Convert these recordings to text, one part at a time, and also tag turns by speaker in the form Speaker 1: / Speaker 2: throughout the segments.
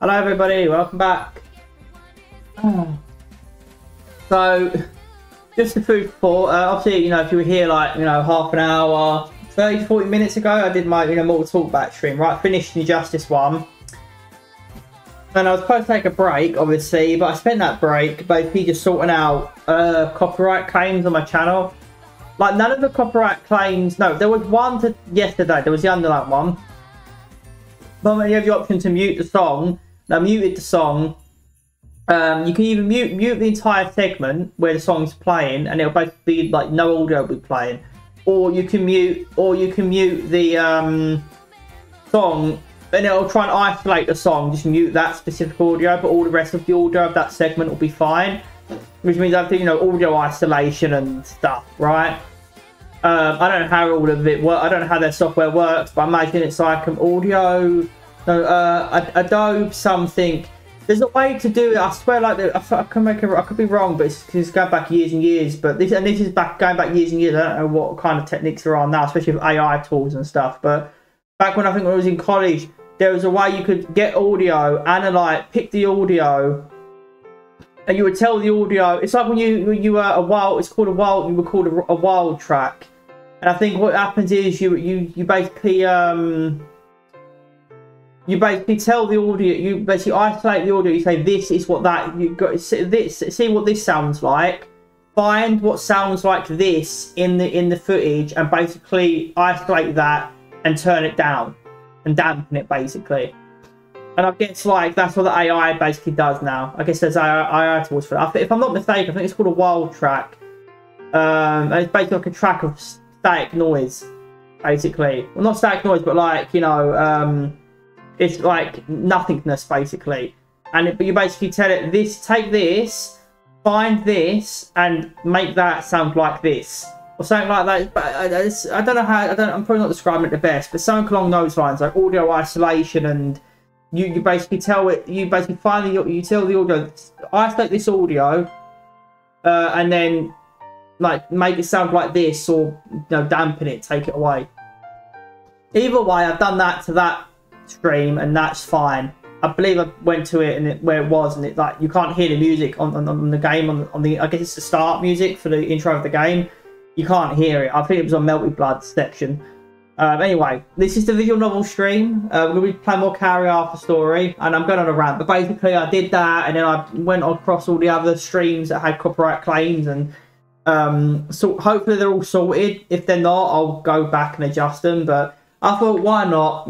Speaker 1: Hello everybody, welcome back. So, just the food for obviously, if you were here like, half an hour, 30 to 40 minutes ago, I did my, Mortal Kombat stream, right? Finished the Injustice one. And I was supposed to take a break, obviously, but I spent that break basically just sorting out copyright claims on my channel. Like, none of the copyright claims, no, there was one yesterday, there was the underlying one. But when you have the option to mute the song, I muted the song. You can either mute the entire segment where the song's playing, and it'll basically be like no audio will be playing, or you can mute the song, and it'll try and isolate the song. Just mute that specific audio, but all the rest of the audio of that segment will be fine. Which means I think audio isolation and stuff, right? I don't know how all of it works. I don't know how their software works, but I imagine it's like an audio. Adobe something. There's a way to do it. I swear, like I could be wrong, but it's going back years and years. But this is going back years and years. I don't know what kind of techniques there are now, especially with AI tools and stuff. But back when I was in college, there was a way you could get audio, analyze, pick the audio, and you would tell the audio. It's like when you were a wild. It's called a wild. You would call it a wild track. And I think what happens is you basically you basically tell the audio, you basically isolate the audio, you say this is what that, you got this, see what this sounds like, find what sounds like this in the footage, and basically isolate that and turn it down and dampen it basically. And I guess like that's what the AI basically does now. I guess there's AI tools for that. If I'm not mistaken, I think it's called a wild track. And it's basically like a track of static noise, basically. Well, not static noise, but like, it's like nothingness basically, but you basically tell it this, take this, find this, and make that sound like this or something like that. But I don't know how. I'm probably not describing it the best, but something along those lines, like audio isolation, and you basically tell it. You basically you tell the audio, isolate this audio, and then like make it sound like this, or dampen it, take it away. Either way, I've done that to that stream, and that's fine. I believe I went to it and where it was, and it like you can't hear the music on the game on the I guess it's the start music for the intro of the game. You can't hear it. I think it was on Melted Blood section. Anyway, this is the visual novel stream. We're going to be playing more Kaori After Story, and I'm going on a rant. But basically, I did that, and then I went across all the other streams that had copyright claims, and so hopefully they're all sorted. If they're not, I'll go back and adjust them. But I thought, why not?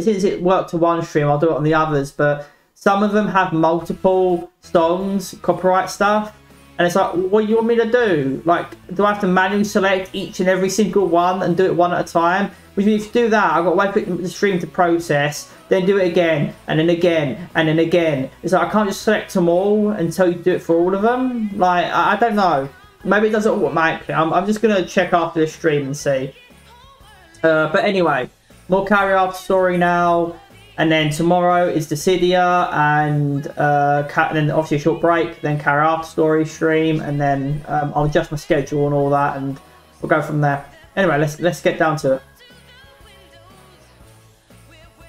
Speaker 1: Since it worked to one stream, I'll do it on the others. But some of them have multiple songs, copyright stuff. And it's like, what do you want me to do? Like, do I have to manually select each and every single one and do it one at a time? Which means if you do that, I've got to wait for the stream to process, then do it again, and then again, and then again. It's like, I can't just select them all and tell you to do it for all of them. Like, I don't know. Maybe it does it automatically. I'm just going to check after the stream and see. But anyway, more Kaori After Story now, and then tomorrow is Dissidia, and then obviously a short break, then Kaori After Story stream, and then I'll adjust my schedule and all that, and we'll go from there. Anyway, let's get down to it.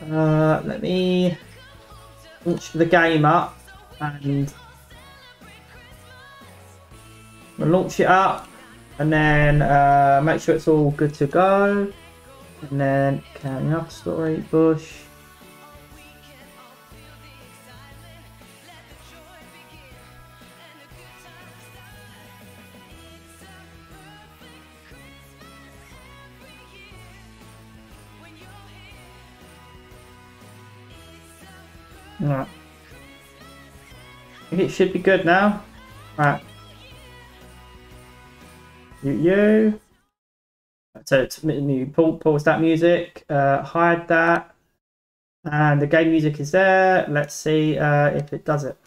Speaker 1: Let me launch the game up, and we'll launch it up, and then make sure it's all good to go. And then Kaori After Story, Bush. Alright. I think it should be good now. Alright. You. So you pause that music, hide that, and the game music is there. Let's see if it does it.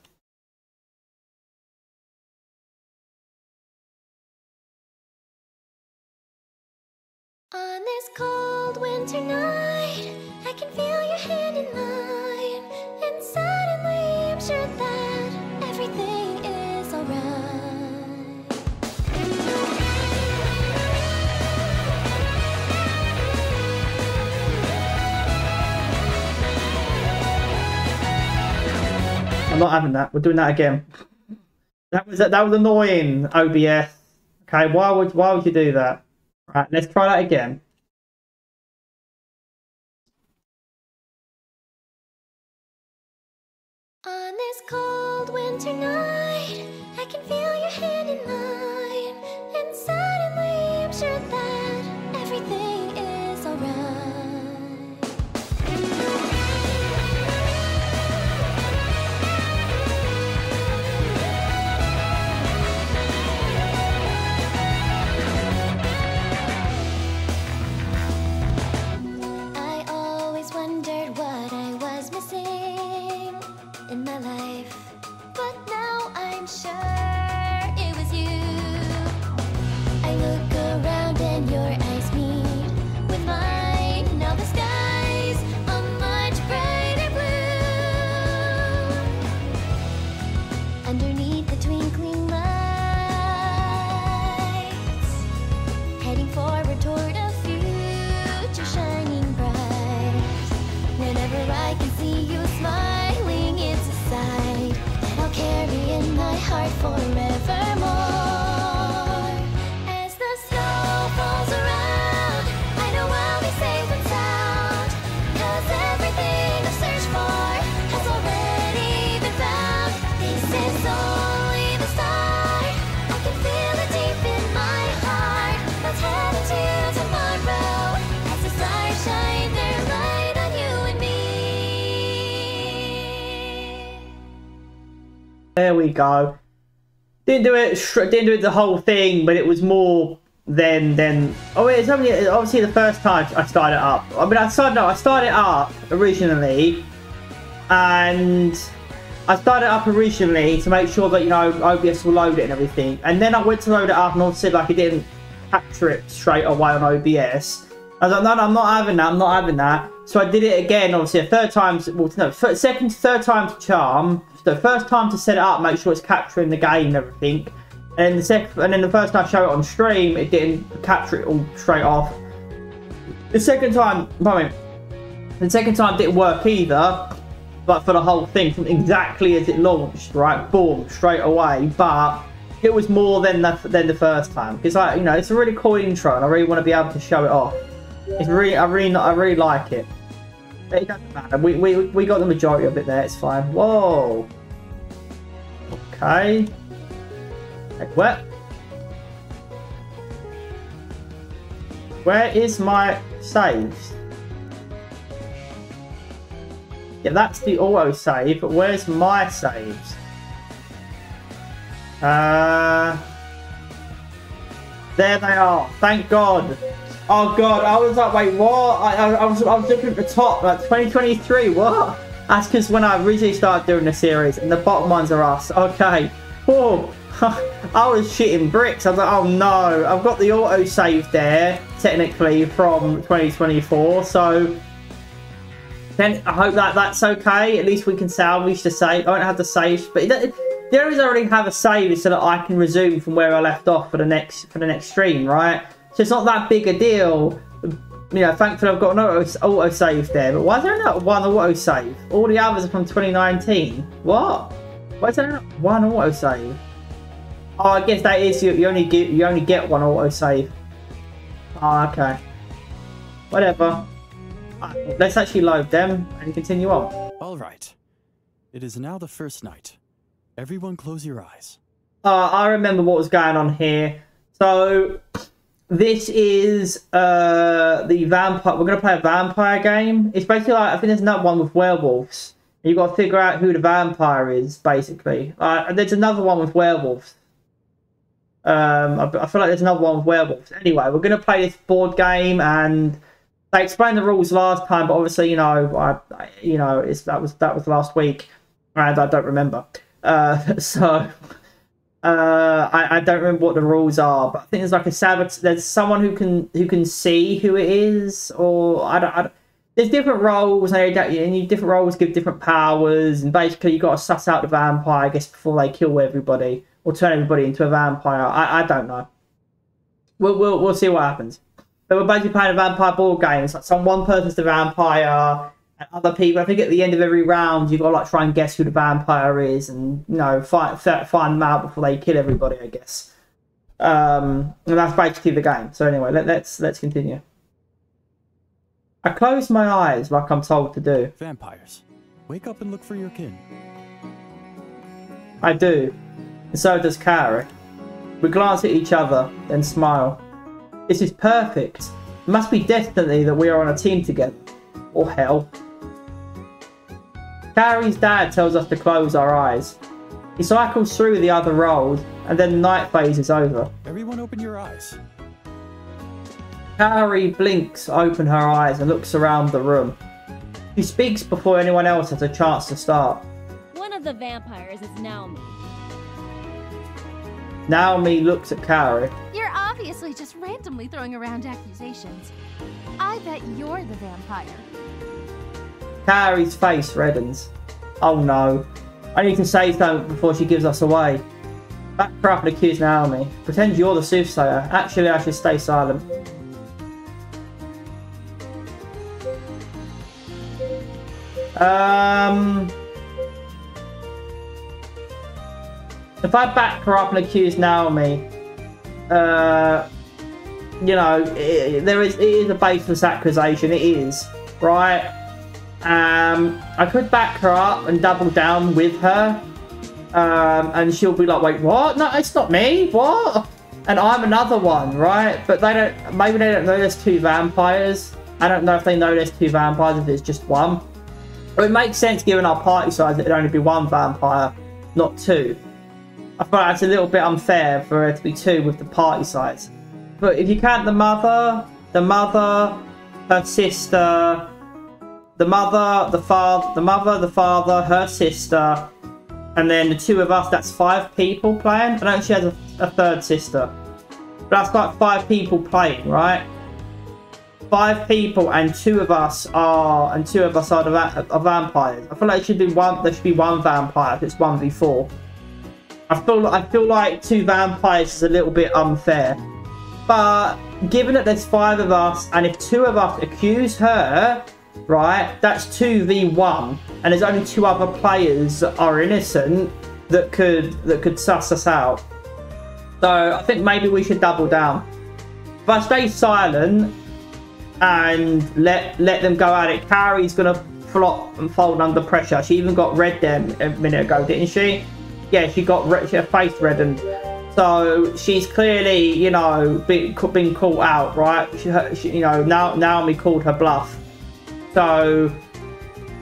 Speaker 2: On this cold winter night, I can feel your hand in mine, and suddenly I'm sure that everything is alright.
Speaker 1: I'm not having that. We're doing that again. That was annoying, OBS. Okay, why would you do that? Right, let's try that again.
Speaker 2: On this cold winter night, I can feel your hand in mine, and suddenly I'm sure that everything is alright. I always wondered what I was missing in my life, but now I'm sure it was you. I look around and your eyes meet with mine. Now the skies a much brighter blue. Underneath the twinkling lights, heading forward toward a future shining bright. Whenever I can see you smiling, it's a sight that I'll carry in my heart forevermore. As the snow falls around, I know I'll be safe and sound, 'cause everything I've searched for has already been found. This is only the start. I can feel it deep in my heart. Let's head into tomorrow as the stars shine their light on you and me.
Speaker 1: There we go. Didn't do it the whole thing, but it was more than. Oh, it's only obviously the first time I started it up. I mean, I started it up originally, and I started it up originally to make sure that, you know, OBS will load it and everything. And then I went to load it up, and obviously, like, it didn't capture it straight away on OBS. I was like, no, I'm not having that. I'm not having that. So I did it again, obviously, a third time. Well, no, third time's charm. The first time to set it up, make sure it's capturing the game and everything. And then the first time I show it on stream, it didn't capture it all straight off. The second time didn't work either, but for the whole thing, from exactly as it launched, right, boom, straight away. But it was more than the first time, because it's a really cool intro, and I really want to be able to show it off. It's really, I really like it. It doesn't matter. We got the majority of it there. It's fine. Whoa. Okay. Where is my saves? Yeah, that's the auto save. But where's my saves? There they are. Thank God. Oh God, I was like, wait, what? I was looking at the top, like 2023. What? That's because when I originally started doing the series, and the bottom ones are us. Okay. Whoa. I was shitting bricks. I was like, oh no, I've got the auto save there, technically from 2024. So then I hope that's okay. At least we can salvage the save. I don't have the saves, but the only reason I already have a save is so that I can resume from where I left off for the next stream, right? So it's not that big a deal. You know, thankfully I've got an auto save there. But why is there not one auto save? All the others are from 2019. What? Why is there not one auto save? Oh, I guess that is you only get one auto save. Oh, okay. Whatever. Right, let's actually load them and continue on.
Speaker 3: All right. It is now the first night. Everyone close your eyes.
Speaker 1: I remember what was going on here. So this is the vampire. We're gonna play a vampire game. It's basically like, I think there's another one with werewolves. You've got to figure out who the vampire is, basically. There's another one with werewolves. I feel like there's another one with werewolves. Anyway, we're gonna play this board game, and they explained the rules last time, but obviously, that was last week, and I don't remember. I don't remember what the rules are, but I think there's like there's someone who can see who it is, or there's different roles, and different roles give different powers, and basically you got to suss out the vampire, I guess, before they kill everybody or turn everybody into a vampire. I don't know. We'll see what happens. But we're basically playing a vampire board game. It's like one person's the vampire, And other people, I think at the end of every round, you've got to like try and guess who the vampire is, and you know, find them out before they kill everybody, I guess. And that's basically the game. So anyway, let's continue. I close my eyes like I'm told to do.
Speaker 3: Vampires, wake up and look for your kin.
Speaker 1: I do, and so does Kaori. We glance at each other, then smile. This is perfect. It must be destiny that we are on a team together. Or hell. Kaori's dad tells us to close our eyes. He cycles through the other roles, and then the night phase is over.
Speaker 3: Everyone open your eyes.
Speaker 1: Kaori blinks open her eyes and looks around the room. She speaks before anyone else has a chance to start.
Speaker 2: One of the vampires is Naomi.
Speaker 1: Naomi looks at Kaori.
Speaker 4: You're obviously just randomly throwing around accusations. I bet you're the vampire.
Speaker 1: Kaori's face reddens. Oh no. I need to say something before she gives us away. Back her up and accuse Naomi. Pretend you're the soothsayer. Actually, I should stay silent. If I back her up and accuse Naomi, you know, it is a baseless accusation. It is, right? I could back her up and double down with her, and she'll be like, "Wait, what? No, it's not me. What?" And I'm another one, right? But they don't. Maybe they don't know there's two vampires. I don't know if they know there's two vampires. If it's just one. It makes sense given our party size that it'd only be one vampire, not two. I feel like it's a little bit unfair for it to be two with the party size. But if you count the mother, her sister, the father, her sister, and then the two of us, that's 5 people playing. I don't think she has a third sister. But that's like 5 people playing, right? 5 people and 2 of us are the vampires. I feel like there should be one vampire if it's 1v4. I feel like 2 vampires is a little bit unfair. But given that there's 5 of us, and if 2 of us accuse her, right, that's 2v1, and there's only 2 other players that are innocent that could suss us out. So I think maybe we should double down. If I stay silent and let them go at it, Kaori's gonna flop and fold under pressure. She even got red there a minute ago, didn't she? Yeah, she her face reddened. So she's clearly, you know, been caught out, right? She, you know, Naomi called her bluff. So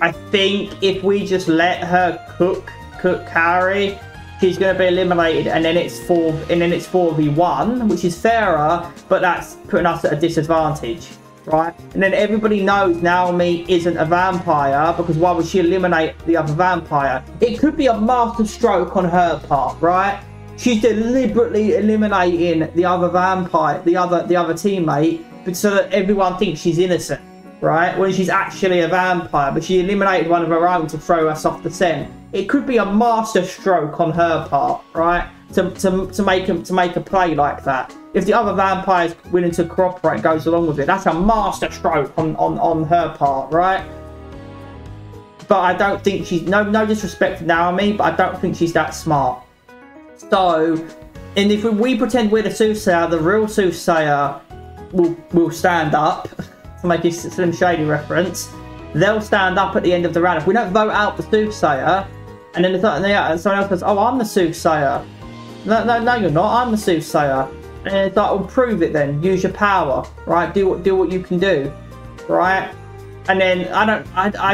Speaker 1: I think if we just let her cook Kaori, she's going to be eliminated, and then it's 4v1, which is fairer, but that's putting us at a disadvantage, right? And then everybody knows Naomi isn't a vampire, because why would she eliminate the other vampire? It could be a master stroke on her part, right? She's deliberately eliminating the other vampire, the other teammate, but so that everyone thinks she's innocent, right? When she's actually a vampire, but she eliminated one of her own to throw us off the scent. It could be a master stroke on her part, right? To make a play like that. If the other vampire's willing to cooperate and goes along with it, that's a master stroke on her part, right? But I don't think she's no disrespect to Naomi, but I don't think she's that smart. So, and if we pretend we're the soothsayer, the real soothsayer will stand up. To make a Slim Shady reference, they'll stand up at the end of the round. If we don't vote out the soothsayer, and then someone else goes, "Oh, I'm the soothsayer." No, you're not. I'm the soothsayer. And it's like, "Well, prove it then. Use your power, right? Do what you can do, right?" And then I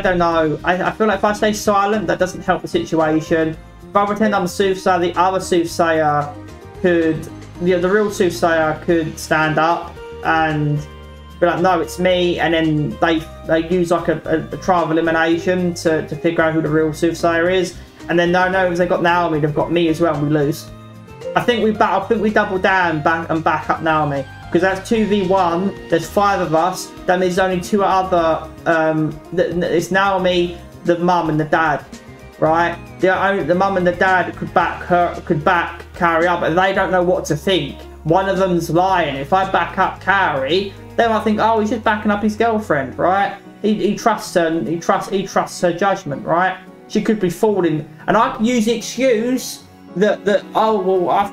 Speaker 1: don't know. I feel like if I stay silent, that doesn't help the situation. If I pretend I'm the soothsayer, the other soothsayer could, the real soothsayer could stand up and be like, "No, it's me," and then they use like a trial of elimination to figure out who the real soothsayer is. And then no, if they got Naomi, they've got me as well, and we lose. I think we double down back up Naomi, because that's 2v1. There's 5 of us. Then there's only 2 other. It's Naomi, the mum, and the dad, right? The mum and the dad could back Kaori up, but they don't know what to think. One of them's lying. If I back up Kaori, they might think, "Oh, he's just backing up his girlfriend," right? He trusts her. He trusts her judgment, right? She could be falling, and I could use the excuse that oh well, I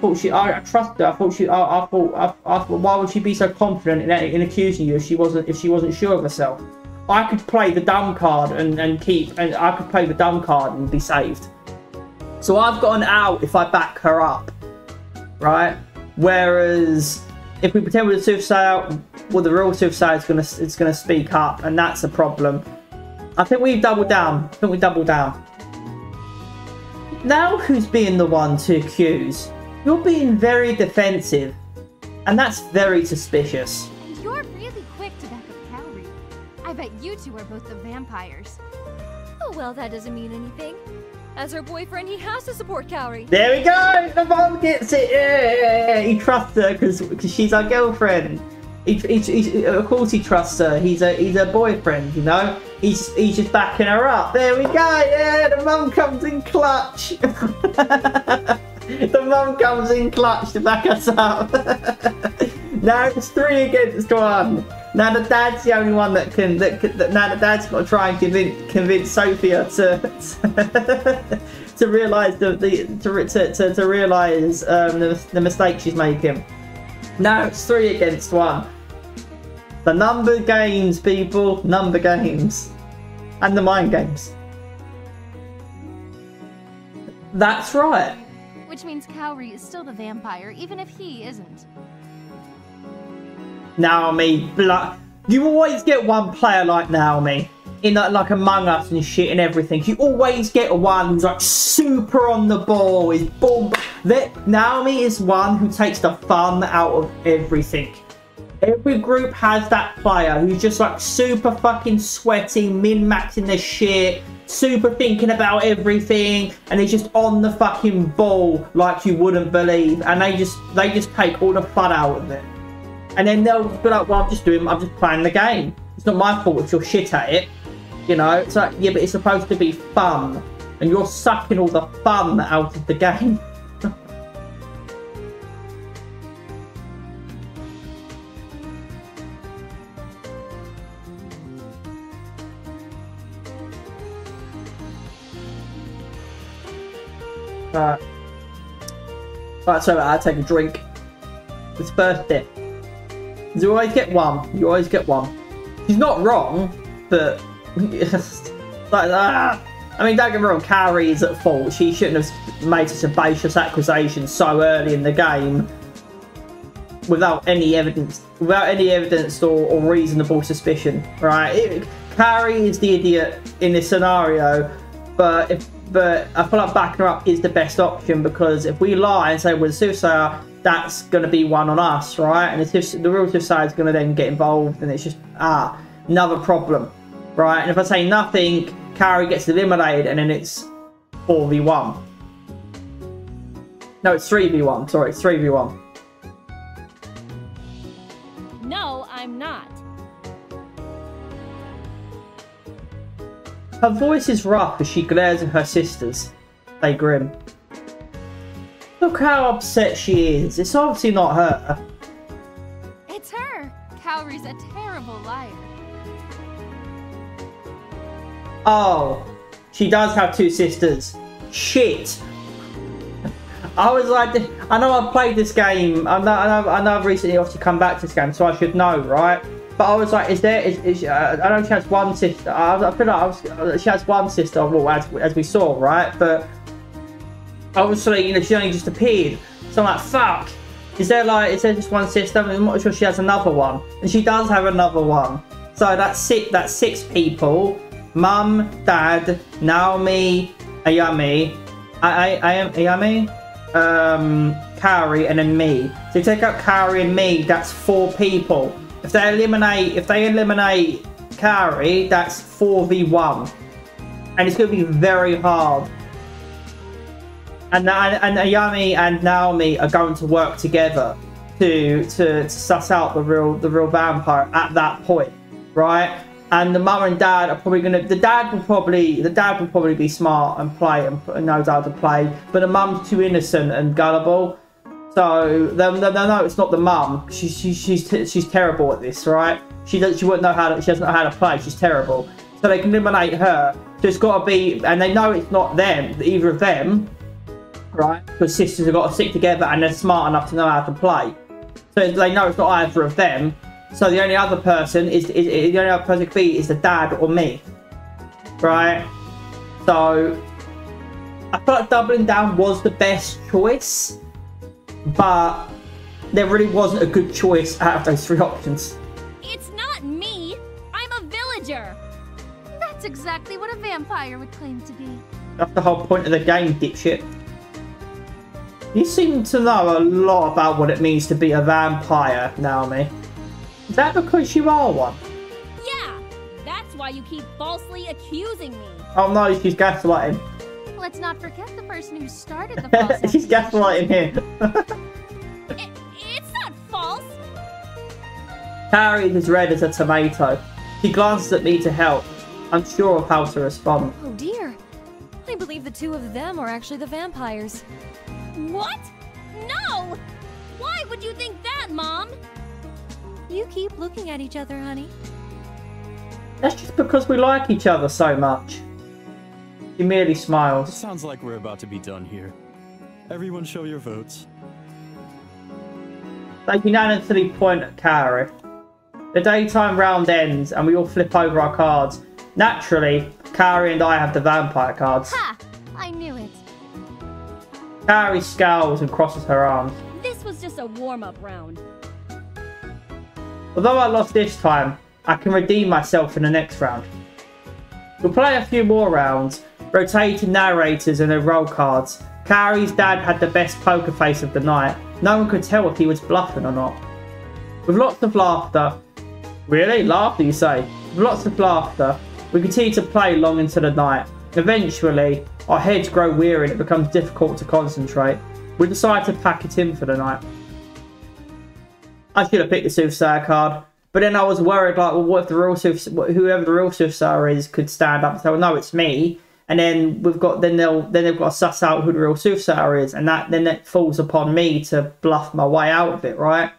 Speaker 1: trust her. I thought why would she be so confident in accusing you if she wasn't sure of herself? I could play the dumb card and I could play the dumb card and be saved. So I've got an out if I back her up, right? Whereas if we pretend we're the soothsayer, well, the real soothsayer is gonna speak up, and that's a problem. I think we double down. Now who's being the one to accuse? You're being very defensive, and that's very suspicious.
Speaker 4: And you're really quick to back up Kaori. I bet you two are both the vampires.
Speaker 2: Oh, well, that doesn't mean anything. As her boyfriend, he has to support Kaori.
Speaker 1: There we go! The mom gets it! Yeah! He trusts her because she's our girlfriend. Of course he trusts her. He's a boyfriend, you know? He's just backing her up. There we go! Yeah, the mum comes in clutch. The mum comes in clutch to back us up. Now it's 3 against 1. Now the dad's the only one that can. Now the dad's got to try and convince Sophia to realise the mistake she's making. Now it's 3 against 1. The number games, people, number games, and the mind games. That's right.
Speaker 4: Which means Kaori is still the vampire, even if he isn't.
Speaker 1: Naomi, you always get one player like Naomi in like Among Us and shit and everything. You always get one who's like super on the ball, is boom. Naomi is one who takes the fun out of everything. Every group has that player who's just like super fucking sweaty, min-maxing their shit, super thinking about everything, and they're just on the fucking ball like you wouldn't believe, and they just take all the fun out of it. And then they'll be like, well, I'm just playing the game. It's not my fault if you're shit at it. You know, it's like, yeah, but it's supposed to be fun. And you're sucking all the fun out of the game. Right, so I'll take a drink. It's first dip. You always get one. You always get one. She's not wrong, but like that. I mean, don't get me wrong. Kaori is at fault. She shouldn't have made such a baseless accusation so early in the game without any evidence, or reasonable suspicion. Right? Kaori is the idiot in this scenario, but I feel like backing her up is the best option, because if we lie and say we're the soothsayer, that's going to be one on us, right? And the real soothsayer is going to then get involved, and it's just another problem, right? And if I say nothing, Kaori gets eliminated, and then it's 4v1. No, it's 3v1. Sorry, it's 3v1.
Speaker 2: No, I'm not.
Speaker 1: Her voice is rough as she glares at her sisters. They grin. Look how upset she is. It's obviously not her.
Speaker 4: It's her! Kaori's a terrible liar.
Speaker 1: Oh, she does have 2 sisters. Shit. I was like, I know I've played this game. I know I've recently obviously come back to this game, so I should know, right? But I was like, I know she has 1 sister. I feel like she has 1 sister, well, as we saw, right? But obviously, you know, she only just appeared. So I'm like, fuck. Is there just 1 sister? I'm not sure she has another one. And she does have another one. So that's 6 people. Mum, Dad, Naomi, Ayami, Kaori, and then me. So you take out Kaori and me, that's 4 people. If they eliminate Kaori, that's 4v1. And it's going to be very hard. And Ayami and Naomi are going to work together to suss out the real vampire at that point, right? And the mum and dad are probably gonna. The dad will probably be smart and play and knows how to play, but the mum's too innocent and gullible. So they know it's not the mum. She's terrible at this, right? She wouldn't know how to. She doesn't know how to play. She's terrible. So they can eliminate her. So it's got to be, and they know it's not them, either of them, right? Because sisters have got to stick together and they're smart enough to know how to play. So they know it's not either of them. So the only other person could be is the dad or me, right? So I feel like doubling down was the best choice, but there really wasn't a good choice out of those three options.
Speaker 2: It's not me. I'm a villager.
Speaker 4: That's exactly what a vampire would claim to be.
Speaker 1: That's the whole point of the game, dipshit. You seem to know a lot about what it means to be a vampire, Naomi. Is that because you are one?
Speaker 2: Yeah, that's why you keep falsely accusing me.
Speaker 1: Oh no, she's gaslighting.
Speaker 4: Let's not forget the person who started the false
Speaker 1: She's gaslighting here.
Speaker 2: It's not false.
Speaker 1: Kaori is as red as a tomato. She glances at me to help, unsure of how to respond.
Speaker 5: Oh dear. I believe the two of them are actually the vampires.
Speaker 2: What? No! Why would you think that, Mom?
Speaker 5: You keep looking at each other, honey.
Speaker 1: That's just because we like each other so much. She merely
Speaker 3: It
Speaker 1: smiles.
Speaker 3: sounds like we're about to be done here. Everyone show your votes.
Speaker 1: They unanimously point at Kaori. The daytime round ends and we all flip over our cards. Naturally, Kaori and I have the vampire cards.
Speaker 4: Ha! I knew it.
Speaker 1: Kaori scowls and crosses her arms.
Speaker 2: This was just a warm-up round.
Speaker 1: Although I lost this time, I can redeem myself in the next round. We'll play a few more rounds, rotating narrators and their role cards. Kaori's dad had the best poker face of the night. No one could tell if he was bluffing or not. With lots of laughter. Really? Laughter, you say? With lots of laughter, we continue to play long into the night. Eventually, our heads grow weary and it becomes difficult to concentrate. We decide to pack it in for the night. I should have picked the soothsayer card, but then I was worried, like, well, what if the real whoever the real soothsayer is could stand up and say, well, no, it's me, and then they've got to suss out who the real soothsayer is, and then it falls upon me to bluff my way out of it, right?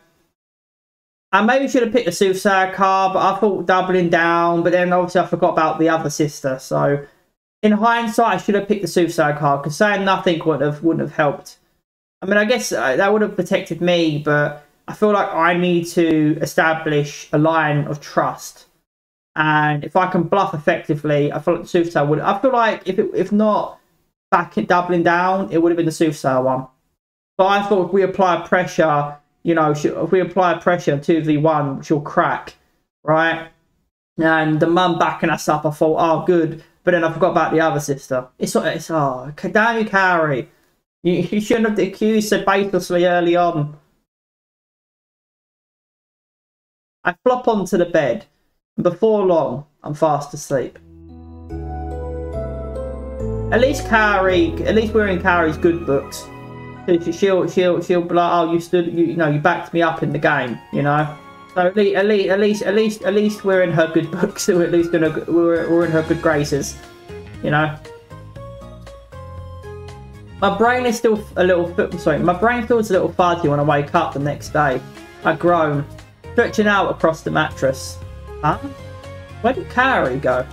Speaker 1: I maybe should have picked the soothsayer card, but I thought doubling down, but then obviously I forgot about the other sister, so in hindsight, I should have picked the soothsayer card, because saying nothing wouldn't have helped. I mean, I guess that would have protected me, but I feel like I need to establish a line of trust. And if I can bluff effectively, I feel like the soothsayer would. I feel like if not back at doubling down, it would have been the soothsayer one. But I thought if we apply pressure, you know, if we apply pressure 2v1, she'll crack, right? And the mum backing us up, I thought, oh, good. But then I forgot about the other sister. It's damn you, Kaori. You shouldn't have accused so baselessly early on. I flop onto the bed, and before long, I'm fast asleep. At least we're in Kaori's good books. She'll be like, oh, you backed me up in the game, you know. So at least we're in her good books. We're at least we're in her good graces, you know. My brain is still my brain feels a little fuzzy when I wake up the next day. I groan, stretching out across the mattress. Huh? Where did Kaori go?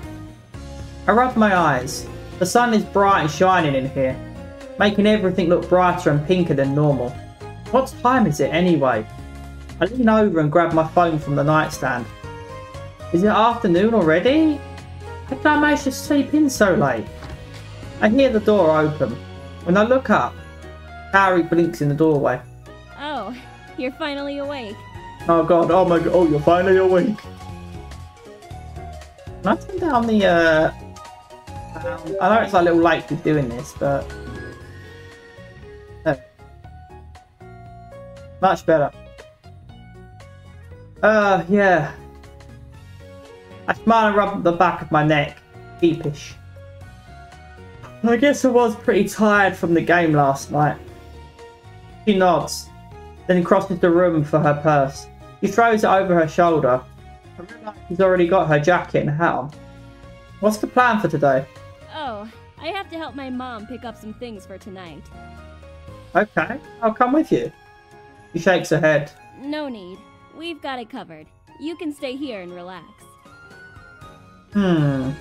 Speaker 1: I rub my eyes. The sun is bright and shining in here, making everything look brighter and pinker than normal. What time is it anyway? I lean over and grab my phone from the nightstand. Is it afternoon already? How did I manage to sleep in so late? I hear the door open. When I look up, Kaori blinks in the doorway.
Speaker 2: Oh, you're finally awake.
Speaker 1: Oh god, oh my god, oh, you're finally awake. Can I turn down the, I know it's like a little late to be doing this, but... No. Much better. Yeah. I smile and rub the back of my neck, peepish. I guess I was pretty tired from the game last night. She nods, then crosses the room for her purse. She throws it over her shoulder. I realise she's already got her jacket and hat on. What's the plan for today?
Speaker 2: Oh, I have to help my mom pick up some things for tonight.
Speaker 1: Okay, I'll come with you. She shakes her head.
Speaker 6: No need. We've got it covered. You can stay here and relax.
Speaker 1: I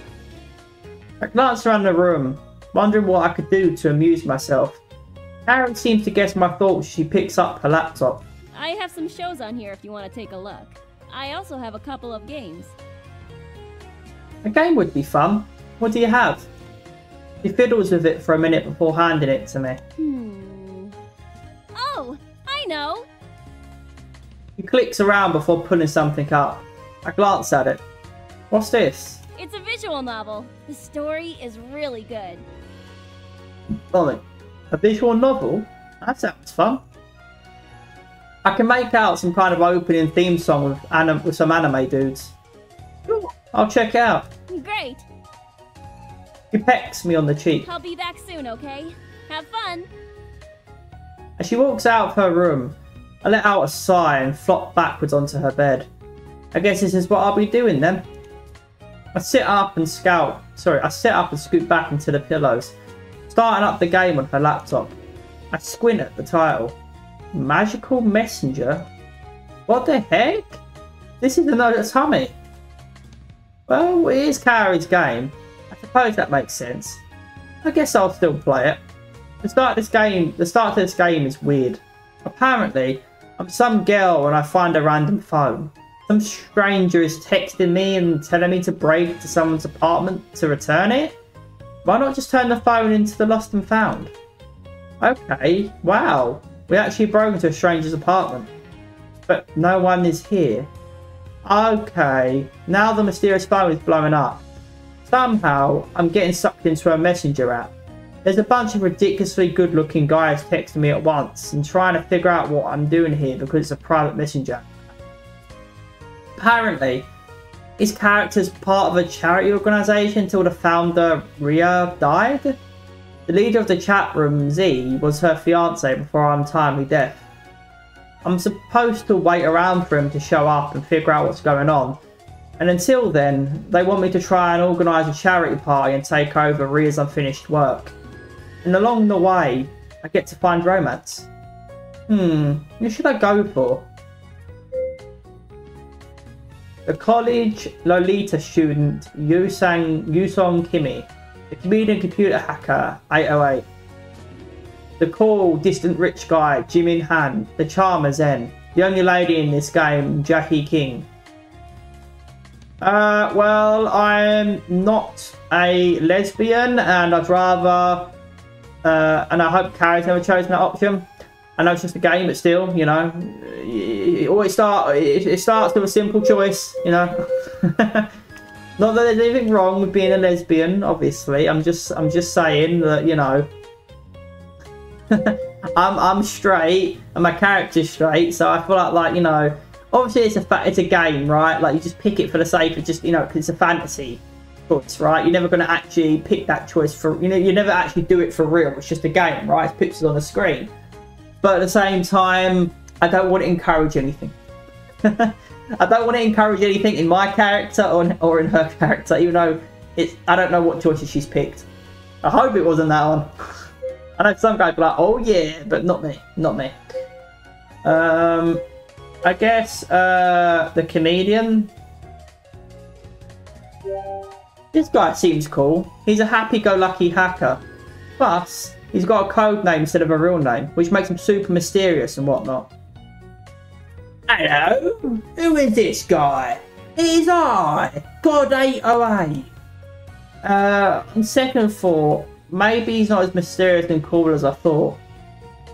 Speaker 1: glance around the room, wondering what I could do to amuse myself. Kaori seems to guess my thoughts as she picks up her laptop.
Speaker 6: I have some shows on here if you want to take a look. I also have a couple of games.
Speaker 1: A game would be fun. What do you have? She fiddles with it for a minute before handing it to me.
Speaker 6: Oh, I know!
Speaker 1: She clicks around before pulling something up. I glance at it. What's this?
Speaker 6: It's a visual novel. The story is really good.
Speaker 1: Golly, a visual novel? That sounds fun. I can make out some kind of opening theme song with some anime dudes. Sure, I'll check it out.
Speaker 6: Great!
Speaker 1: She pecks me on the cheek.
Speaker 6: I'll be back soon, okay? Have fun!
Speaker 1: As she walks out of her room, I let out a sigh and flop backwards onto her bed. I guess this is what I'll be doing then. I sit up and scoot back into the pillows, starting up the game on her laptop. I squint at the title. Magical Messenger? What the heck? This is another tummy. Well, it is Kaori's game. I suppose that makes sense. I guess I'll still play it. The start to this game is weird. Apparently, I'm some girl when I find a random phone. Some stranger is texting me and telling me to break to someone's apartment to return it? Why not just turn the phone into the lost and found? Okay, wow. We actually broke into a stranger's apartment. But no one is here. Okay, now the mysterious phone is blowing up. Somehow, I'm getting sucked into a messenger app. There's a bunch of ridiculously good looking guys texting me at once and trying to figure out what I'm doing here because it's a private messenger. Apparently, his character's part of a charity organisation until the founder, Ria, died. The leader of the chat room, Z, was her fiance before our untimely death. I'm supposed to wait around for him to show up and figure out what's going on. And until then, they want me to try and organise a charity party and take over Ria's unfinished work. And along the way, I get to find romance. Who should I go for? The college Lolita student Yusong Kimi. The comedian computer hacker 808. The cool, distant rich guy Jimin Han. The charmer Zen. The only lady in this game, Jackie King. Well, I'm not a lesbian and I'd rather... and I hope Kaori's never chosen that option. I know it's just a game, but still, you know, it starts with a simple choice, you know. Not that there's anything wrong with being a lesbian, obviously. I'm just saying that, you know, I'm straight and my character's straight, so I feel like you know, obviously it's a game, right? Like you just pick it for the sake of just, you know, because it's a fantasy choice, right? You're never going to actually pick that choice for, you know, you never actually do it for real. It's just a game, right? It's pictures on the screen. But at the same time, I don't want to encourage anything. I don't want to encourage anything in my character or in her character, even though I don't know what choices she's picked. I hope it wasn't that one. I know some guys are like, oh yeah, but not me, not me. I guess the comedian. This guy seems cool. He's a happy-go-lucky hacker. Plus, he's got a code name instead of a real name, which makes him super mysterious and whatnot. Hello? Who is this guy? It is I, God 808. On second thought, maybe he's not as mysterious and cool as I thought.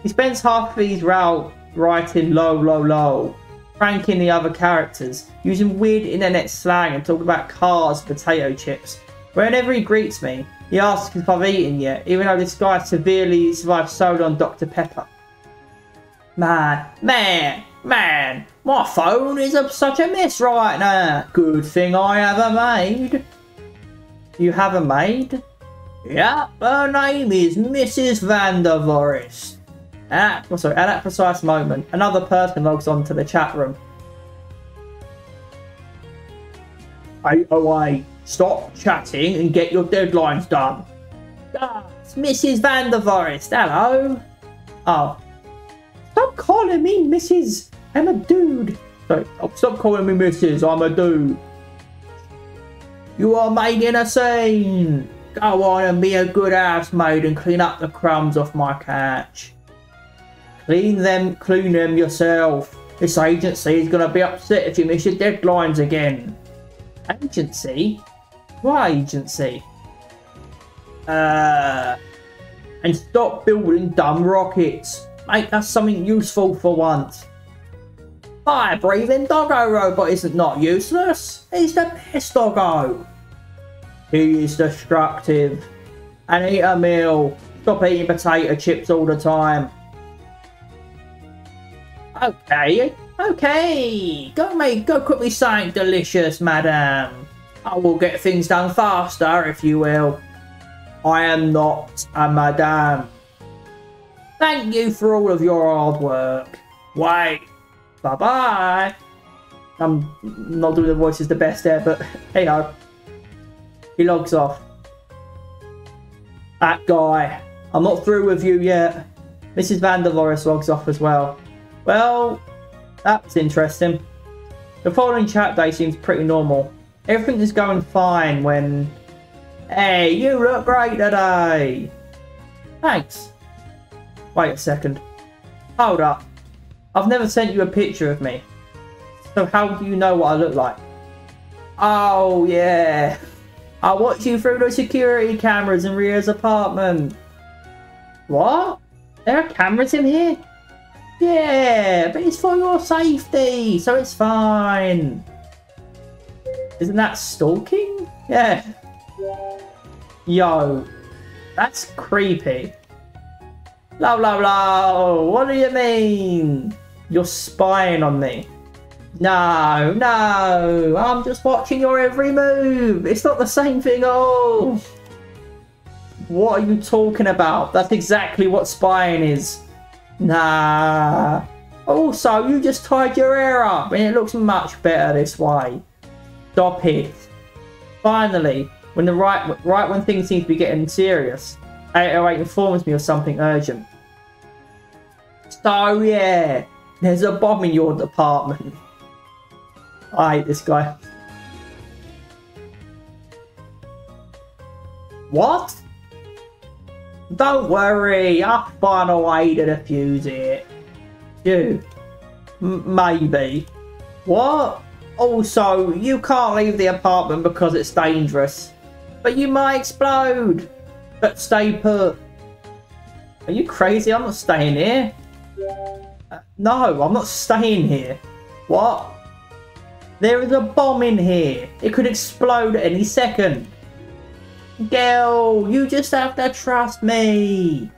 Speaker 1: He spends half of his route writing low, pranking the other characters, using weird internet slang and talking about cars and potato chips. Whenever he greets me, he asks if I've eaten yet, even though this guy severely survived soda on Dr. Pepper. Man, my phone is such a mess right now. Good thing I have a maid. You have a maid? Yeah, her name is Mrs. Van der Vorist. At that precise moment, another person logs on to the chat room. 808, stop chatting and get your deadlines done. Ah, it's Mrs. Van der Vorist, hello. Oh. Stop calling me Mrs. I'm a dude. Sorry, stop calling me Mrs. I'm a dude. You are making a scene. Go on and be a good housemaid and clean up the crumbs off my couch. Clean them yourself. This agency is going to be upset if you miss your deadlines again. Agency? What agency? And stop building dumb rockets. Make us something useful for once. Fire-breathing doggo robot isn't not useless. He's the best doggo. He is destructive. And eat a meal. Stop eating potato chips all the time. Okay. Go cook me something delicious, madam. I will get things done faster, if you will. I am not a madam. Thank you for all of your hard work. Wait. Bye-bye. I'm not doing the voices the best there, but hey ho. He logs off. That guy. I'm not through with you yet. Mrs. Vanderloris logs off as well. Well, that's interesting. The following chat day seems pretty normal. Everything is going fine when... Hey, you look great today. Thanks. Wait a second. Hold up. I've never sent you a picture of me. So how do you know what I look like? Oh, yeah. I watch you through the security cameras in Ria's apartment. What? There are cameras in here? Yeah, but it's for your safety, so it's fine. Isn't that stalking? Yeah. Yo, that's creepy. Low. What do you mean? You're spying on me. No, I'm just watching your every move. It's not the same thing at all. What are you talking about? That's exactly what spying is. Nah. Also, you just tied your hair up and it looks much better this way. Stop it. Finally, when when things seem to be getting serious, 808 informs me of something urgent. So yeah, there's a bomb in your department. I hate this guy. What? Don't worry, I'll find a way to defuse it. You? Maybe. What? Also, you can't leave the apartment because it's dangerous. But you might explode. But stay put. Are you crazy? I'm not staying here. No, I'm not staying here. What? There is a bomb in here. It could explode at any second. Girl, you just have to trust me.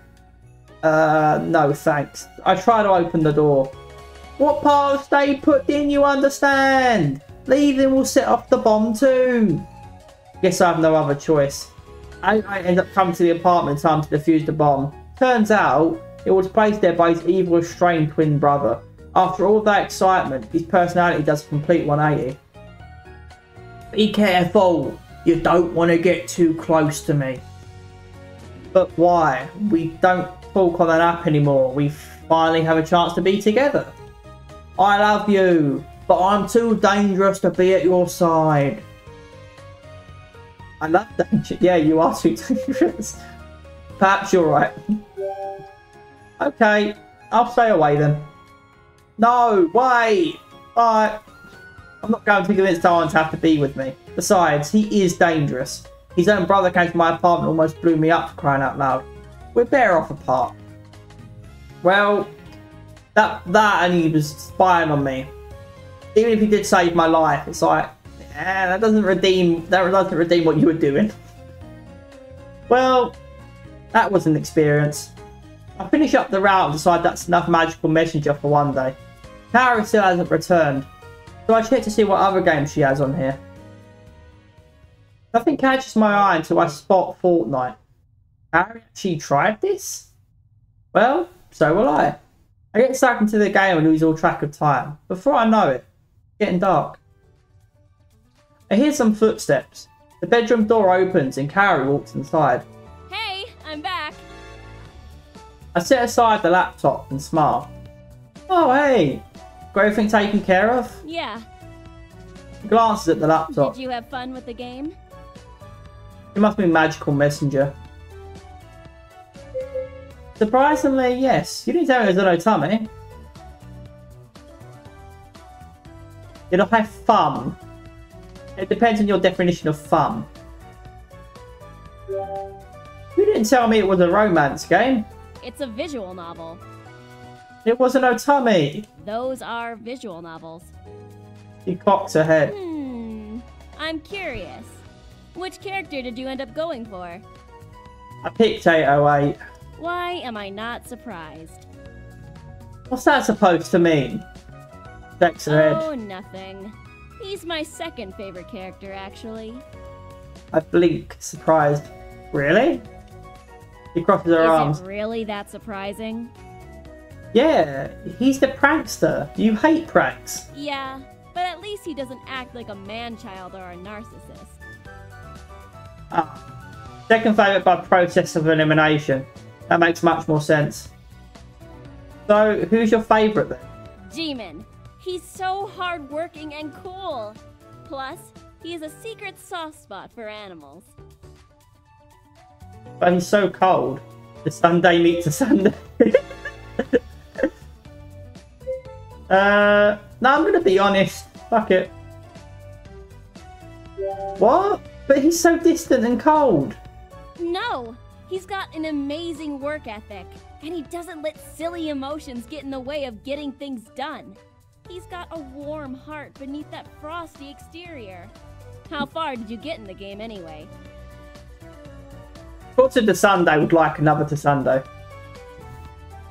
Speaker 1: No thanks. I try to open the door. What part of stay put didn't you understand? Leaving will set off the bomb too. Guess I have no other choice. I end up coming to the apartment in time to defuse the bomb. Turns out, it was placed there by his evil estranged twin brother. After all that excitement, his personality does a complete 180. Be careful. You don't want to get too close to me. But why? We don't talk on an app anymore. We finally have a chance to be together. I love you, but I'm too dangerous to be at your side. I love danger. Yeah, you are too dangerous. Perhaps you're right. Okay, I'll stay away then. No, wait. I'm not going to convince Darwin to have to be with me. Besides, he is dangerous. His own brother came to my apartment and almost blew me up for crying out loud. We're better off apart. Well, that and he was spying on me. Even if he did save my life, it's like, that doesn't redeem what you were doing. Well, that was an experience. I finish up the route and decide that's enough magical messenger for one day. Kaori still hasn't returned, so I check to see what other games she has on here. Nothing catches my eye until I spot Fortnite. Kaori actually tried this? Well, so will I. I get stuck into the game and lose all track of time. Before I know it, it's getting dark. I hear some footsteps. The bedroom door opens and Kaori walks inside.
Speaker 6: Hey, I'm back.
Speaker 1: I set aside the laptop and smile. Oh, hey. Got everything taken care of?
Speaker 6: Yeah.
Speaker 1: Glances at the laptop.
Speaker 6: Did you have fun with the game?
Speaker 1: It must be Magical Messenger. Surprisingly, yes. You didn't tell me it was an otome. It'll have fun. It depends on your definition of fun. You didn't tell me it was a romance game.
Speaker 6: It's a visual novel.
Speaker 1: It was an otome.
Speaker 6: Those are visual novels.
Speaker 1: She cocks her head.
Speaker 6: I'm curious. Which character did you end up going for?
Speaker 1: I picked 808.
Speaker 6: Why am I not surprised?
Speaker 1: What's that supposed to mean? Shakes her head.
Speaker 6: Oh, nothing. He's my second favorite character, actually.
Speaker 1: I blink, surprised. Really? She crosses her arms.
Speaker 6: Is it really that surprising?
Speaker 1: Yeah, he's the prankster. You hate pranks.
Speaker 6: Yeah, but at least he doesn't act like a man-child or a narcissist.
Speaker 1: Ah. Second favourite by process of elimination. That makes much more sense. So, who's your favourite then?
Speaker 6: Jimin. He's so hardworking and cool. Plus, he has a secret soft spot for animals.
Speaker 1: But he's so cold. The Sunday meets a Sunday. No, I'm gonna be honest. Fuck it. What? But he's so distant and cold.
Speaker 6: No! He's got an amazing work ethic, and he doesn't let silly emotions get in the way of getting things done. He's got a warm heart beneath that frosty exterior. How far did you get in the game anyway?
Speaker 1: Of course, a Sunday would like another to Sunday.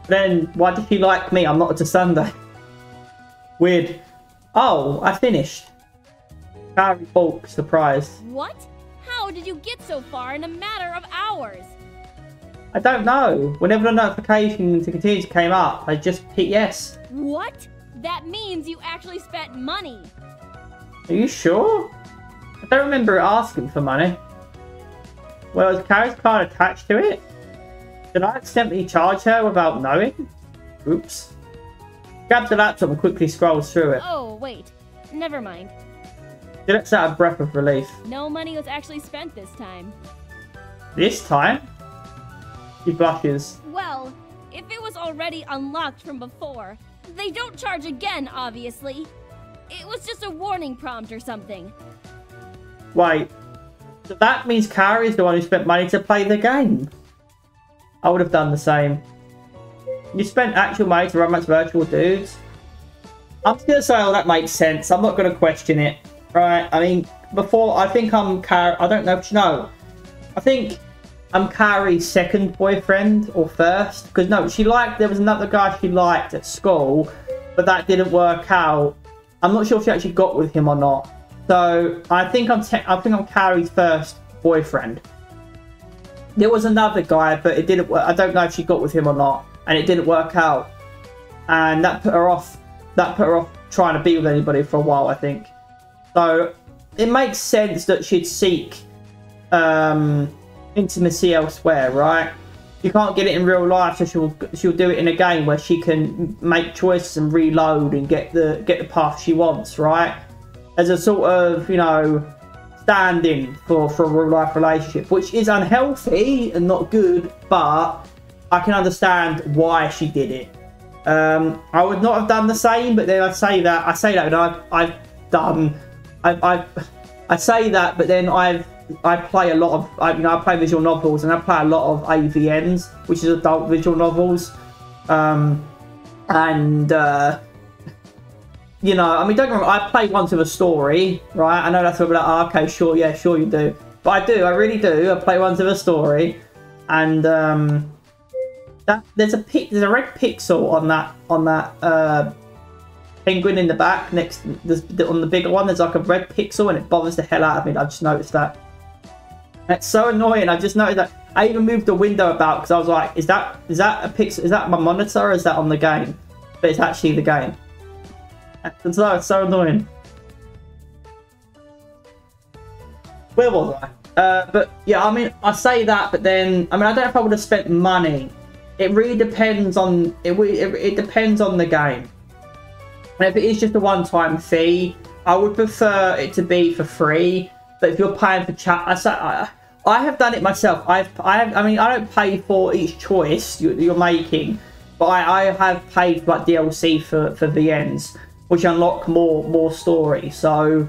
Speaker 1: Then why did she like me? I'm not a Sunday. Weird. Oh, I finished. Kaori Bulk, surprised.
Speaker 6: What? How did you get so far in a matter of hours?
Speaker 1: I don't know. Whenever the notification to continue came up, I just hit yes.
Speaker 6: What? That means you actually spent money.
Speaker 1: Are you sure? I don't remember asking for money. Well, is Kaori's card attached to it? Did I accidentally charge her without knowing? Oops. Grabs the laptop and quickly scrolls through it.
Speaker 6: Oh, wait. Never mind.
Speaker 1: She lets out a breath of relief.
Speaker 6: No money was actually spent this time.
Speaker 1: This time? She blushes.
Speaker 6: Well, if it was already unlocked from before, they don't charge again, obviously. It was just a warning prompt or something.
Speaker 1: Wait. So that means Kaori is the one who spent money to play the game. I would have done the same. You spent actual money to romance virtual dudes? I'm just going to say, oh, that makes sense. I'm not going to question it. Right? I mean, before, I think I'm Kaori. I don't know if you know. I think I'm Kaori's second boyfriend or first. Because, no, there was another guy she liked at school, but that didn't work out. I'm not sure if she actually got with him or not. So, I think I'm Kaori's first boyfriend. There was another guy, but it didn't work. I don't know if she got with him or not. And it didn't work out. And that put her off. That put her off trying to be with anybody for a while, I think. So, it makes sense that she'd seek intimacy elsewhere, right? You can't get it in real life, so she'll do it in a game where she can make choices and reload and get the path she wants, right? As a sort of, you know, stand-in for a real life relationship, which is unhealthy and not good, but I can understand why she did it. I would not have done the same, but then I say that but then I play a lot of, I play visual novels, and I play a lot of AVNs, which is adult visual novels. You know, I mean, don't get me wrong, I play ones with a story, right? I know that's sort of like, oh, okay, sure, yeah, sure you do. But I really do. I play ones with a story, and there's a red pixel on that penguin in the back next on the bigger one. There's like a red pixel, and it bothers the hell out of me. I just noticed that. It's so annoying. I just noticed that. I even moved the window about because I was like, is that a pixel? Is that my monitor, or is that on the game? But it's actually the game. And so it's so annoying. Where was I? But yeah, I mean, I say that, but then I don't know if I would have spent money it really depends on it depends on the game. And if it is just a one-time fee, I would prefer it to be for free. But if you're paying for chat, I have done it myself. I mean, I don't pay for each choice you're making, but I have paid for like DLC for the ends, which unlock more story. So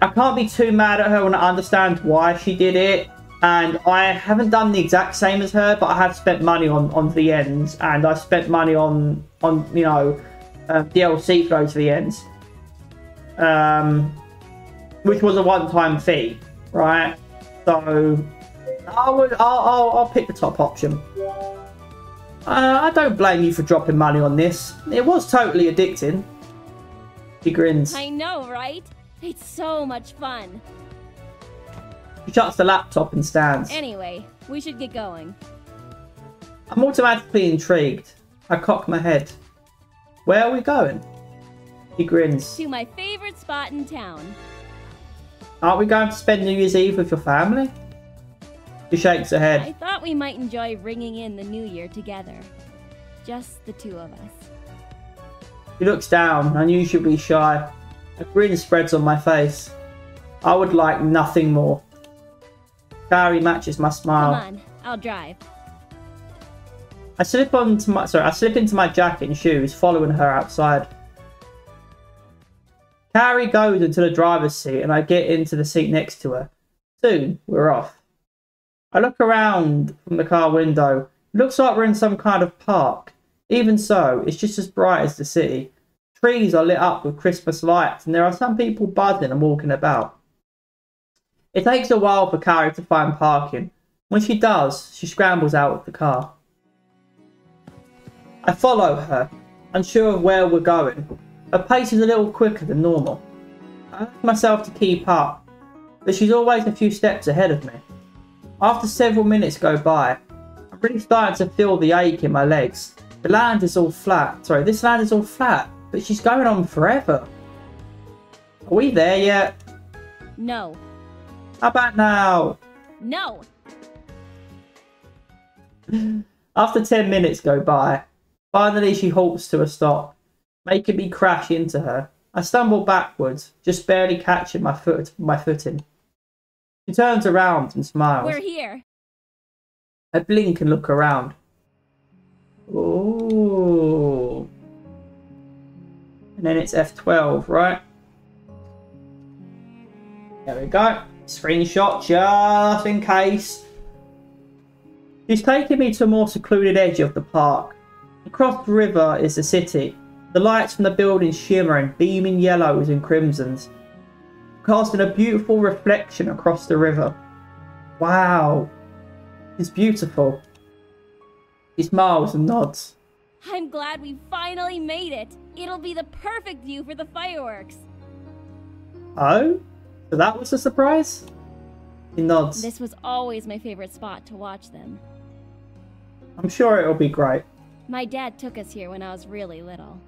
Speaker 1: I can't be too mad at her when I understand why she did it. And I haven't done the exact same as her, but I have spent money on the ends, and I spent money on you know, DLC for those the ends, which was a one-time fee, right? So I'll pick the top option. I don't blame you for dropping money on this. It was totally addicting. He grins.
Speaker 6: I know, right? It's so much fun.
Speaker 1: He shuts the laptop and stands.
Speaker 6: Anyway, we should get going.
Speaker 1: I'm automatically intrigued. I cock my head. Where are we going? He grins.
Speaker 6: To my favorite spot in town.
Speaker 1: Aren't we going to spend New Year's Eve with your family? She shakes her head.
Speaker 6: I thought we might enjoy ringing in the new year together. Just the two of us.
Speaker 1: He looks down, unusually shy. A grin spreads on my face. I would like nothing more. Kaori matches my smile.
Speaker 6: Come on, I'll drive.
Speaker 1: I slip into my jacket and shoes, following her outside. Kaori goes into the driver's seat and I get into the seat next to her. Soon, we're off. I look around from the car window. It looks like we're in some kind of park. Even so, it's just as bright as the city. Trees are lit up with Christmas lights and there are some people buzzing and walking about. It takes a while for Kaori to find parking. When she does, she scrambles out of the car. I follow her, unsure of where we're going. Her pace is a little quicker than normal. I ask myself to keep up, but she's always a few steps ahead of me. After several minutes go by, I'm really starting to feel the ache in my legs. This land is all flat, but she's going on forever. Are we there yet?
Speaker 6: No.
Speaker 1: How about now?
Speaker 6: No!
Speaker 1: After 10 minutes go by, finally she halts to a stop, making me crash into her. I stumble backwards, just barely catching my footing. She turns around and smiles.
Speaker 6: We're here.
Speaker 1: I blink and look around. Ooh. And then it's F12, right? There we go. Screenshot just in case. She's taking me to a more secluded edge of the park. Across the river is the city. The lights from the buildings shimmering, beaming yellows and crimsons, casting a beautiful reflection across the river. Wow. It's beautiful. He smiles and nods.
Speaker 6: I'm glad we finally made it. It'll be the perfect view for the fireworks.
Speaker 1: Oh? So that was a surprise? He nods.
Speaker 6: This was always my favorite spot to watch them.
Speaker 1: I'm sure it'll be great.
Speaker 6: My dad took us here when I was really little.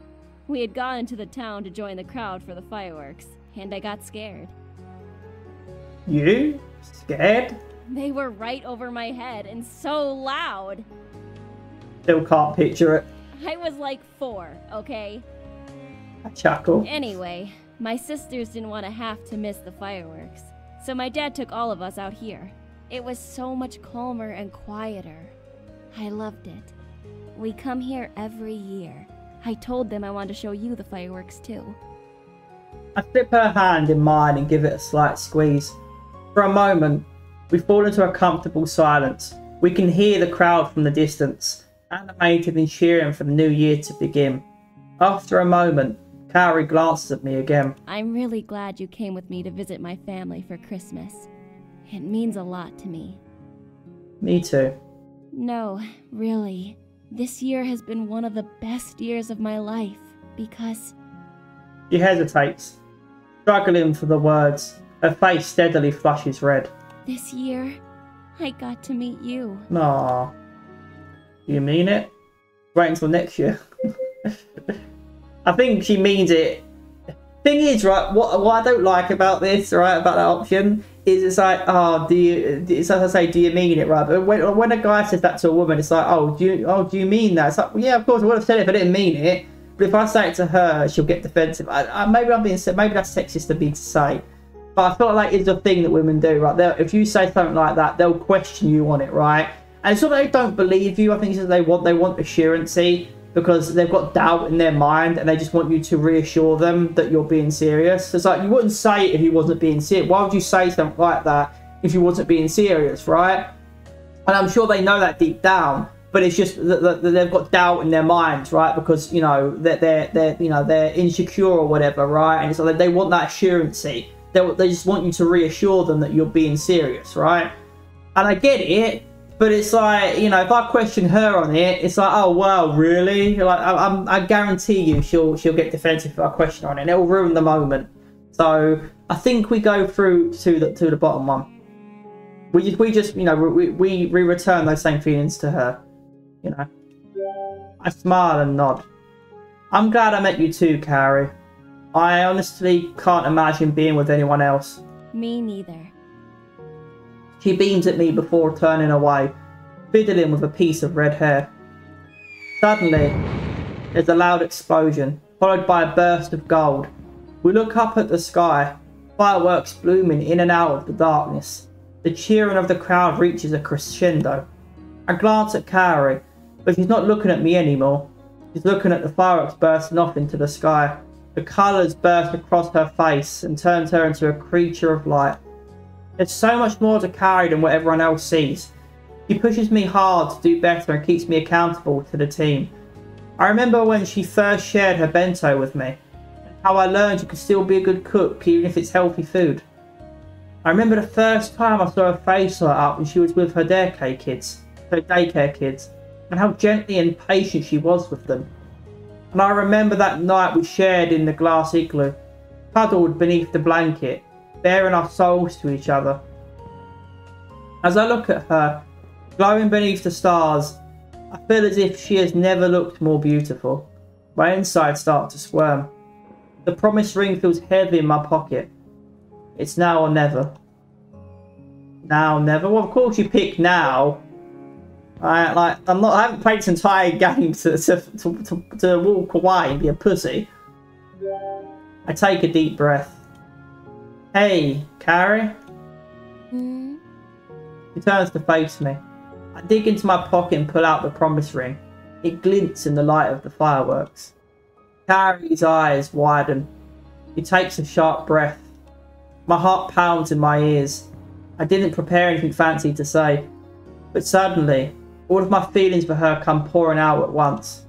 Speaker 6: We had gone into the town to join the crowd for the fireworks, and I got scared.
Speaker 1: You? Scared?
Speaker 6: They were right over my head and so loud.
Speaker 1: Still can't picture it.
Speaker 6: I was like 4, okay?
Speaker 1: I chuckle.
Speaker 6: Anyway, my sisters didn't want to have to miss the fireworks, so my dad took all of us out here. It was so much calmer and quieter. I loved it. We come here every year. I told them I wanted to show you the fireworks too.
Speaker 1: I slip her hand in mine and give it a slight squeeze. For a moment, we fall into a comfortable silence. We can hear the crowd from the distance, animated and cheering for the new year to begin. After a moment, Kaori glances at me again.
Speaker 6: I'm really glad you came with me to visit my family for Christmas. It means a lot to me.
Speaker 1: Me too.
Speaker 6: No, really. This year has been one of the best years of my life, because...
Speaker 1: She hesitates, struggling for the words. Her face steadily flushes red.
Speaker 6: This year, I got to meet you.
Speaker 1: Aww. Do you mean it? Wait until next year. I think she means it. Thing is, right, what I don't like about this, right, about that option, is it's like, oh, it's as I say, do you mean it, right? But when a guy says that to a woman, it's like, oh, do you mean that? It's like, well, yeah, of course I would have said it if I didn't mean it. But if I say it to her, she'll get defensive. Maybe I'm being, maybe that's sexist of me to say, but I feel like it's a thing that women do, right? If you say something like that, they'll question you on it, right? And it's not that they don't believe you. I think it's that they want assurancy, because they've got doubt in their mind and they just want you to reassure them that you're being serious. It's like, you wouldn't say it if you wasn't being serious. Why would you say something like that if you wasn't being serious, right? And I'm sure they know that deep down, but it's just that they've got doubt in their minds, right? Because, you know, they're insecure or whatever, right? And so they want that assurancy. They just want you to reassure them that you're being serious, right? And I get it. But it's like, you know, if I question her on it, it's like, oh wow, really? Like, I guarantee you, she'll get defensive if I question her on it, and it'll ruin the moment. So I think we go through to the bottom one. We just, you know, we return those same feelings to her. You know, I smile and nod. I'm glad I met you too, Kaori. I honestly can't imagine being with anyone else.
Speaker 6: Me neither.
Speaker 1: She beams at me before turning away, fiddling with a piece of red hair. Suddenly, there's a loud explosion, followed by a burst of gold. We look up at the sky, fireworks blooming in and out of the darkness. The cheering of the crowd reaches a crescendo. I glance at Kaori, but she's not looking at me anymore. She's looking at the fireworks bursting off into the sky. The colours burst across her face and turns her into a creature of light. There's so much more to Kaori than what everyone else sees. She pushes me hard to do better and keeps me accountable to the team. I remember when she first shared her bento with me, and how I learned you could still be a good cook even if it's healthy food. I remember the first time I saw her face light up when she was with her daycare kids, and how gently and patient she was with them. And I remember that night we shared in the glass igloo, cuddled beneath the blanket, baring our souls to each other. As I look at her, glowing beneath the stars, I feel as if she has never looked more beautiful. My insides start to squirm. The promise ring feels heavy in my pocket. It's now or never. Now or never? Well, of course you pick now. I haven't played this entire game to walk away and be a pussy. I take a deep breath. Hey, Kaori? She turns to face me. I dig into my pocket and pull out the promise ring. It glints in the light of the fireworks. Kaori's eyes widen. He takes a sharp breath. My heart pounds in my ears. I didn't prepare anything fancy to say. But suddenly, all of my feelings for her come pouring out at once.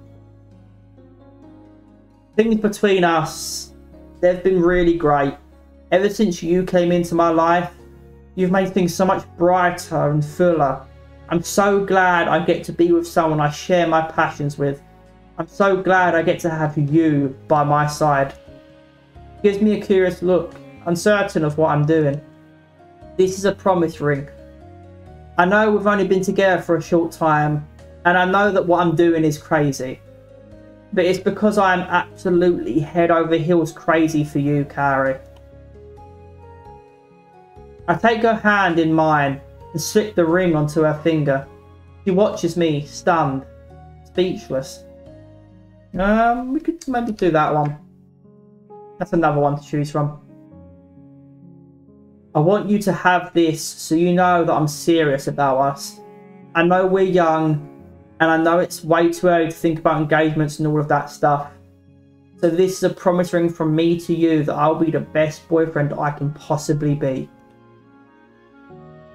Speaker 1: Things between us, they've been really great. Ever since you came into my life, you've made things so much brighter and fuller. I'm so glad I get to be with someone I share my passions with. I'm so glad I get to have you by my side. She gives me a curious look, uncertain of what I'm doing. This is a promise ring. I know we've only been together for a short time, and I know that what I'm doing is crazy. But it's because I am absolutely head over heels crazy for you, Kaori. I take her hand in mine and slip the ring onto her finger. She watches me, stunned, speechless. We could maybe do that one. That's another one to choose from. I want you to have this so you know that I'm serious about us. I know we're young, and I know it's way too early to think about engagements and all of that stuff. So this is a promise ring from me to you that I'll be the best boyfriend I can possibly be.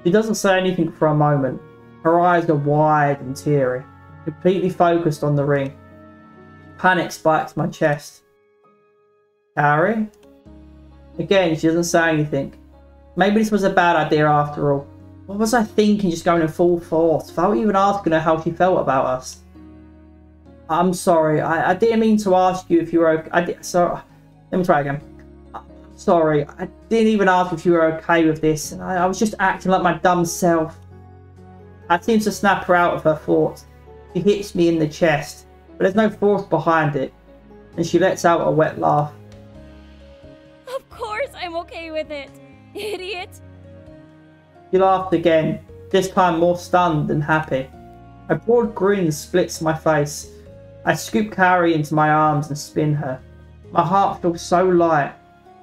Speaker 1: She doesn't say anything for a moment. Her eyes are wide and teary, completely focused on the ring. Panic spikes my chest. Kaori? Again, she doesn't say anything. Maybe this was a bad idea after all. What was I thinking, just going in full force without even asking her how she felt about us? I'm sorry, I didn't mean to ask you if you were okay. Sorry, let me try again. Sorry, I didn't even ask if you were okay with this. I was just acting like my dumb self. I seem to snap her out of her thoughts. She hits me in the chest, but there's no force behind it, and she lets out a wet laugh.
Speaker 6: Of course I'm okay with it, idiot.
Speaker 1: She laughed again, this time more stunned than happy. A broad grin splits my face. I scoop Kaori into my arms and spin her. My heart feels so light,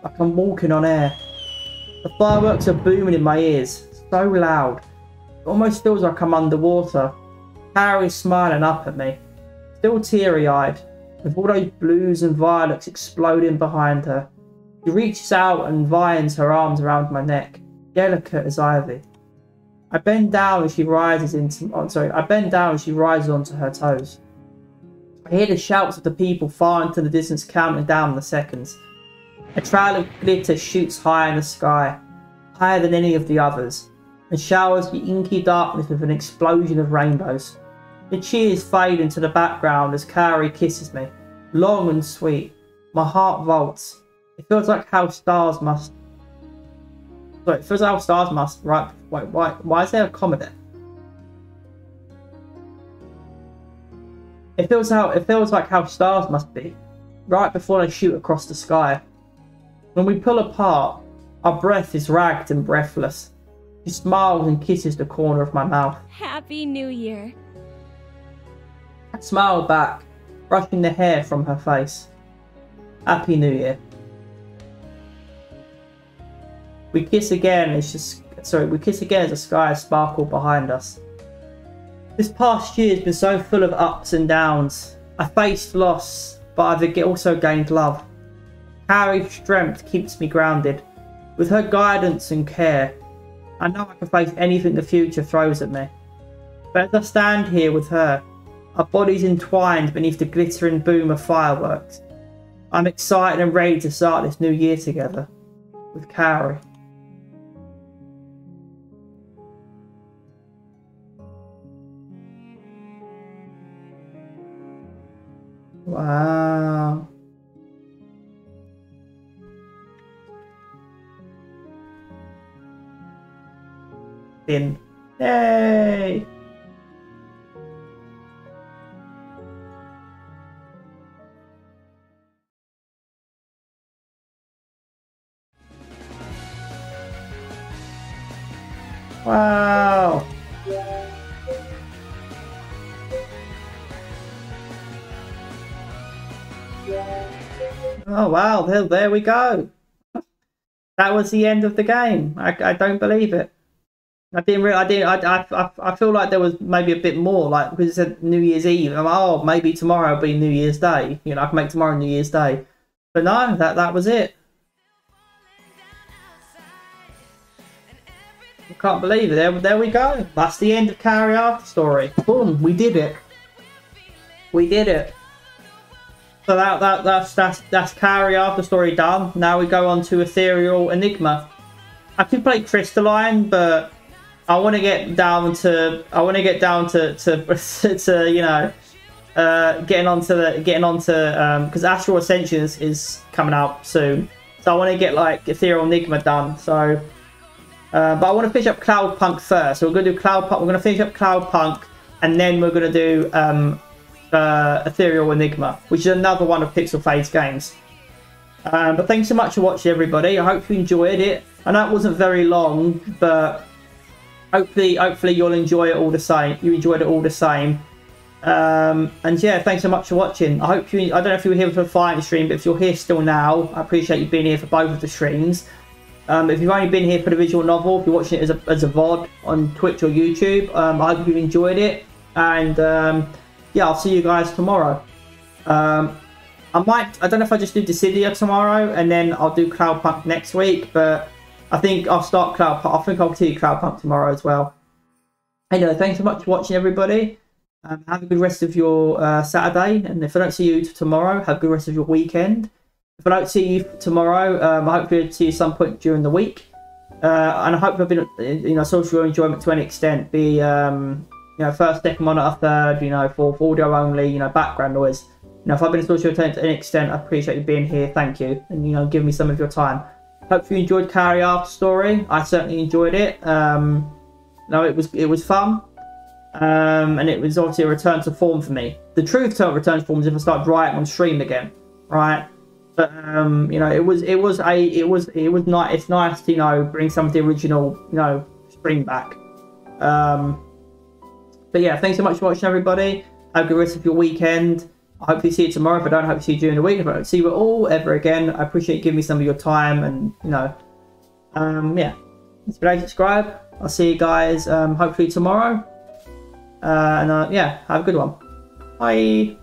Speaker 1: like I'm walking on air. The fireworks are booming in my ears, so loud. It almost feels like I'm underwater. Kaori's smiling up at me, still teary-eyed, with all those blues and violets exploding behind her. She reaches out and vines her arms around my neck, delicate as ivy. I bend down as she rises onto her toes. I hear the shouts of the people far into the distance counting down the seconds. A trail of glitter shoots high in the sky, higher than any of the others, and showers the inky darkness with an explosion of rainbows. The cheers fade into the background as Kaori kisses me, long and sweet. My heart vaults. It feels like how stars must. Sorry, it feels like how stars must. Right? Wait, why is there a comma there? It feels like how stars must be, right before they shoot across the sky. When we pull apart, our breath is ragged and breathless. She smiles and kisses the corner of my mouth.
Speaker 6: Happy New Year.
Speaker 1: I smile back, brushing the hair from her face. Happy New Year. We kiss again as the skies sparkle behind us. This past year has been so full of ups and downs. I faced loss, but I've also gained love. Kaori's strength keeps me grounded. With her guidance and care, I know I can face anything the future throws at me. But as I stand here with her, our bodies entwined beneath the glittering boom of fireworks, I'm excited and ready to start this new year together with Kaori. Wow. In. Yay! Wow. Oh wow, there we go. That was the end of the game. I don't believe it. I feel like there was maybe a bit more, like, because it said New Year's Eve. I'm like, oh, maybe tomorrow will be New Year's Day. You know, I can make tomorrow New Year's Day. But no, that was it. I can't believe it. There we go. That's the end of Kaori After Story. Boom, we did it. We did it. So that's Kaori After Story done. Now we go on to Ethereal Enigma. I could play Crystalline, but I want to get down to you know, getting onto because Astral Ascension is coming out soon. So I want to get like Ethereal Enigma done. So but I want to finish up Cloudpunk first. So we're going to do Cloudpunk. We're going to finish up Cloudpunk, and then we're going to do Ethereal Enigma, which is another one of PixelFade's games. But thanks so much for watching, everybody. I hope you enjoyed it. I know it wasn't very long, but hopefully you'll enjoy it all the same. You enjoyed it all the same. And yeah, thanks so much for watching. I don't know if you were here for the final stream, but if you're here still now, I appreciate you being here for both of the streams. If you've only been here for the visual novel, if you're watching it as a VOD on Twitch or YouTube, I hope you enjoyed it. And yeah, I'll see you guys tomorrow. I don't know if I just do Dissidia tomorrow and then I'll do Cloudpunk next week, but I think I'll start Cloudpunk. I think I'll continue Cloudpunk tomorrow as well. Anyway, thanks so much for watching, everybody. Have a good rest of your Saturday, and if I don't see you tomorrow, have a good rest of your weekend. If I don't see you tomorrow, I hope to see you some point during the week. And I hope I've been, you know, social enjoyment to any extent. Be, you know, first, second monitor, third, you know, fourth, audio only, you know, background noise. You know, if I've been a social enjoyment to any extent, I appreciate you being here. Thank you, and you know, give me some of your time. Hope you enjoyed Kaori After Story. I certainly enjoyed it. No, it was fun. And it was obviously a return to form for me. The truth to return to form is if I start writing on stream again, right? But you know, it's nice to, you know, bring some of the original, you know, stream back. But yeah, thanks so much for watching, everybody. Have a good rest of your weekend. I hope to see you tomorrow. If I don't, I hope to see you during the week. If I don't see you at all ever again, I appreciate you giving me some of your time. And, you know, yeah. Subscribe. I'll see you guys hopefully tomorrow. And yeah, have a good one. Bye.